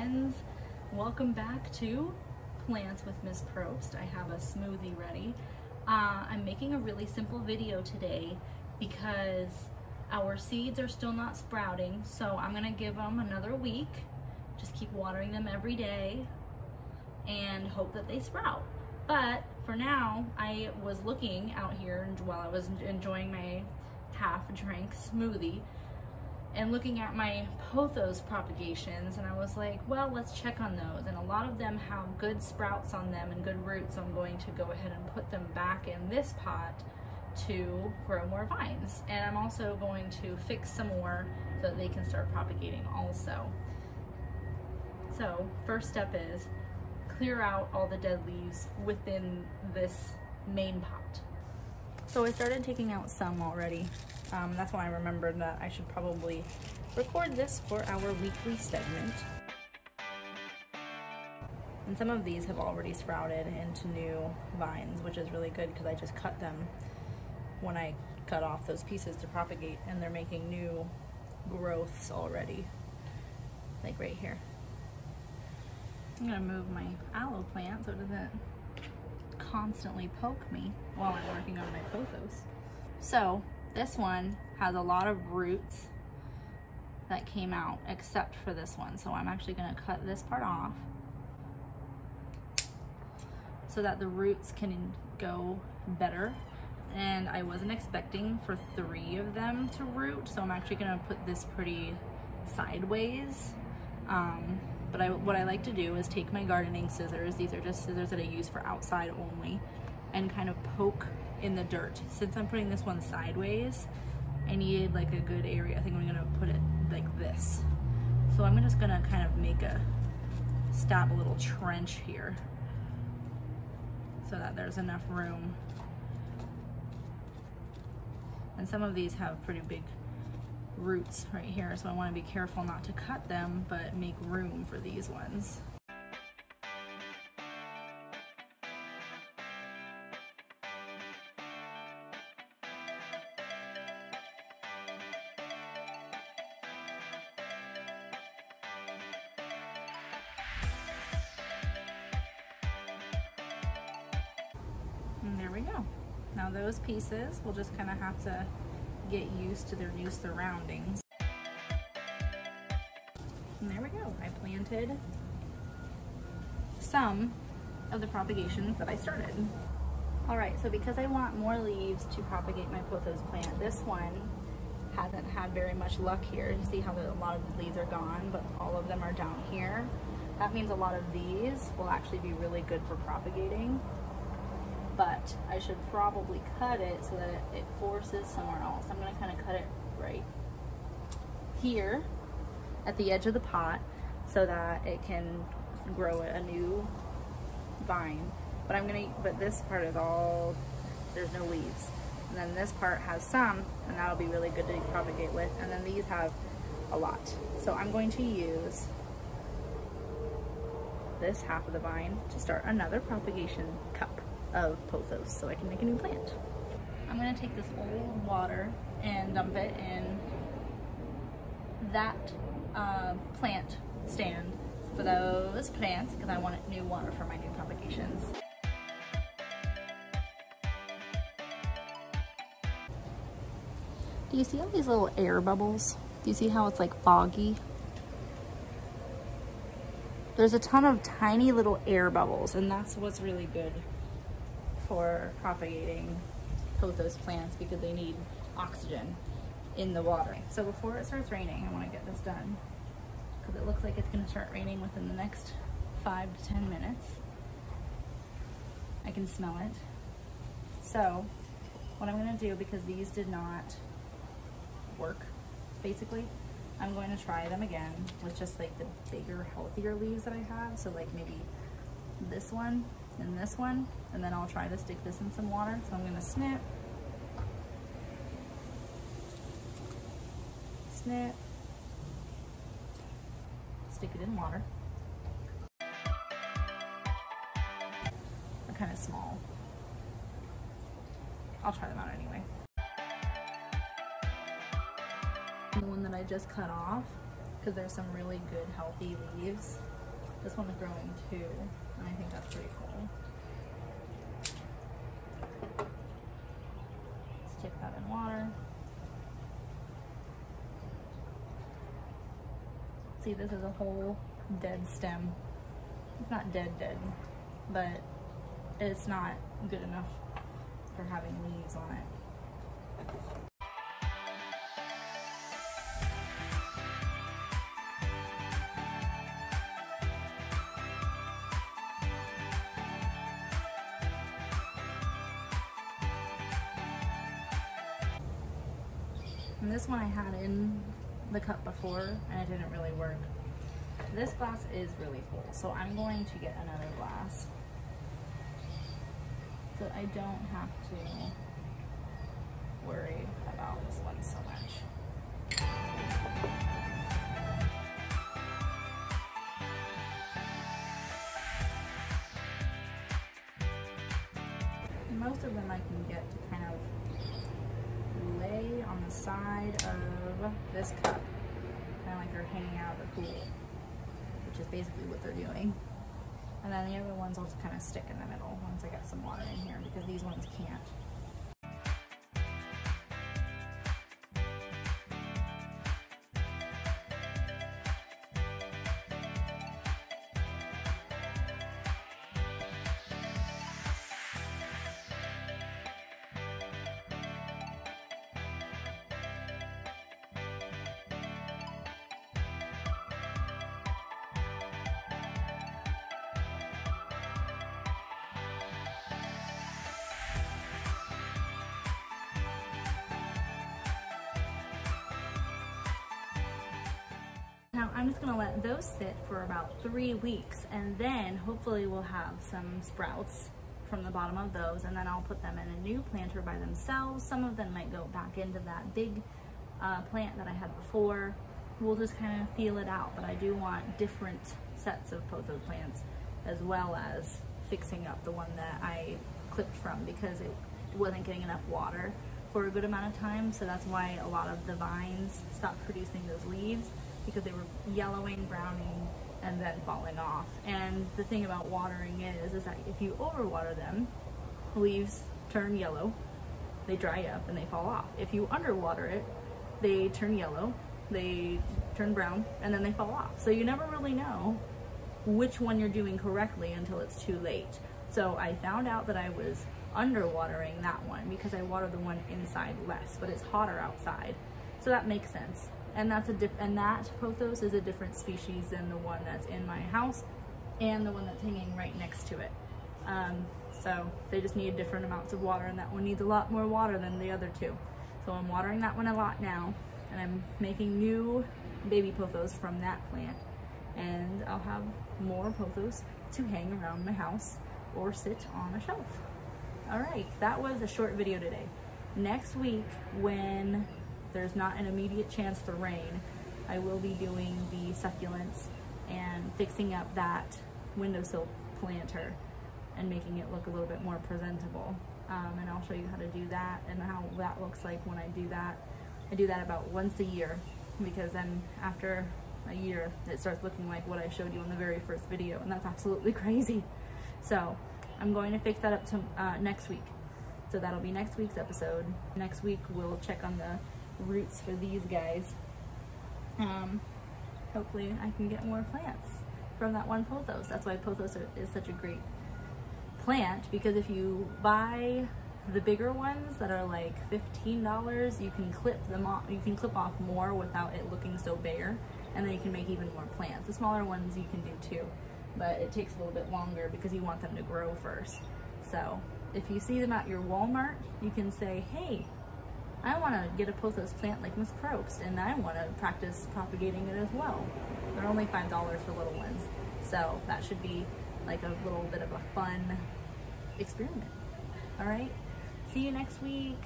friends, welcome back to Plants with Miss Probst. I have a smoothie ready. I'm making a really simple video today because our seeds are still not sprouting, so I'm gonna give them another week. Just keep watering them every day and hope that they sprout. But for now, I was looking out here while I was enjoying my half-drank smoothie and looking at my pothos propagations, and I was like, well, let's check on those. And a lot of them have good sprouts on them and good roots, so I'm going to go ahead and put them back in this pot to grow more vines. And I'm also going to fix some more so that they can start propagating also. So first step is clear out all the dead leaves within this main pot. So I started taking out some already. That's when I remembered that I should probably record this for our weekly segment. And some of these have already sprouted into new vines, which is really good because I just cut them when I cut off those pieces to propagate, and they're making new growths already, like right here. I'm gonna move my aloe plant so it doesn't constantly poke me while I'm working on my pothos. So this one has a lot of roots that came out except for this one. So I'm actually gonna cut this part off so that the roots can go better. And I wasn't expecting for 3 of them to root, so I'm actually gonna put this pretty sideways. But what I like to do is take my gardening scissors, these are just scissors that I use for outside only, and kind of poke in the dirt. Since I'm putting this one sideways, I needed like a good area. I think I'm gonna put it like this. So I'm just gonna kind of stab a little trench here so that there's enough room. And some of these have pretty big roots right here, so I want to be careful not to cut them, but make room for these ones. And there we go. Now those pieces, we'll just kind of have to get used to their new surroundings. And there we go. I planted some of the propagations that I started. All right, so because I want more leaves to propagate my pothos plant, this one hasn't had very much luck here. You see how a lot of the leaves are gone, but all of them are down here. That means a lot of these will actually be really good for propagating. But I should probably cut it so that it forces somewhere else. I'm gonna kind of cut it right here at the edge of the pot so that it can grow a new vine. But this part is all, there's no leaves. And then this part has some, and that'll be really good to propagate with. And then these have a lot. So I'm going to use this half of the vine to start another propagation cup of pothos so I can make a new plant. I'm gonna take this old water and dump it in that plant stand for those plants because I want new water for my new propagations. Do you see all these little air bubbles? Do you see how it's like foggy? There's a ton of tiny little air bubbles, and that's what's really good for propagating pothos plants because they need oxygen in the water. So before it starts raining, I want to get this done because it looks like it's going to start raining within the next 5 to 10 minutes. I can smell it. So what I'm going to do, because these did not work, basically, I'm going to try them again with just like the bigger, healthier leaves that I have. So like maybe this one and this one, and then I'll try to stick this in some water. So I'm gonna snip, stick it in water. They're kind of small. I'll try them out anyway. The one that I just cut off because there's some really good healthy leaves. This one is growing too, and I think that's pretty cool. Stick that in water. See, this is a whole dead stem. It's not dead, but it's not good enough for having leaves on it. And this one I had in the cup before and it didn't really work. This glass is really full, so I'm going to get another glass so I don't have to worry about this one so much. Most of them I can get to kind of lay on the side of this cup, kind of like they're hanging out of the pool, which is basically what they're doing. And then the other ones I'll just kind of stick in the middle once I get some water in here, because these ones can't. Now I'm just gonna let those sit for about 3 weeks, and then hopefully we'll have some sprouts from the bottom of those, and then I'll put them in a new planter by themselves. Some of them might go back into that big plant that I had before. We'll just kind of feel it out, but I do want different sets of pothos plants, as well as fixing up the one that I clipped from, because it wasn't getting enough water for a good amount of time. So that's why a lot of the vines stopped producing those leaves, because they were yellowing, browning, and then falling off. And the thing about watering is that if you overwater them, leaves turn yellow, they dry up, and they fall off. If you underwater it, they turn yellow, they turn brown, and then they fall off. So you never really know which one you're doing correctly until it's too late. So I found out that I was underwatering that one because I water the one inside less, but it's hotter outside. So that makes sense. And that's that pothos is a different species than the one that's in my house and the one that's hanging right next to it. So they just need different amounts of water, and that one needs a lot more water than the other two. So I'm watering that one a lot now, and I'm making new baby pothos from that plant, and I'll have more pothos to hang around my house or sit on a shelf. All right, that was a short video today. Next week, when there's not an immediate chance for rain, I will be doing the succulents and fixing up that windowsill planter and making it look a little bit more presentable. And I'll show you how to do that and how that looks like when I do that. I do that about once a year, because then after a year it starts looking like what I showed you in the very first video, and that's absolutely crazy. So I'm going to fix that up to next week. So that'll be next week's episode. Next week we'll check on the roots for these guys. Hopefully I can get more plants from that one pothos. That's why pothos is such a great plant, because if you buy the bigger ones that are like $15, you can clip them off. You can clip off more without it looking so bare, and then you can make even more plants. The smaller ones you can do too, but it takes a little bit longer because you want them to grow first. So if you see them at your Walmart, you can say, hey, I want to get a pothos plant like Miss Probst, and I want to practice propagating it as well. They're only $5 for little ones, so that should be like a little bit of a fun experiment. All right, see you next week.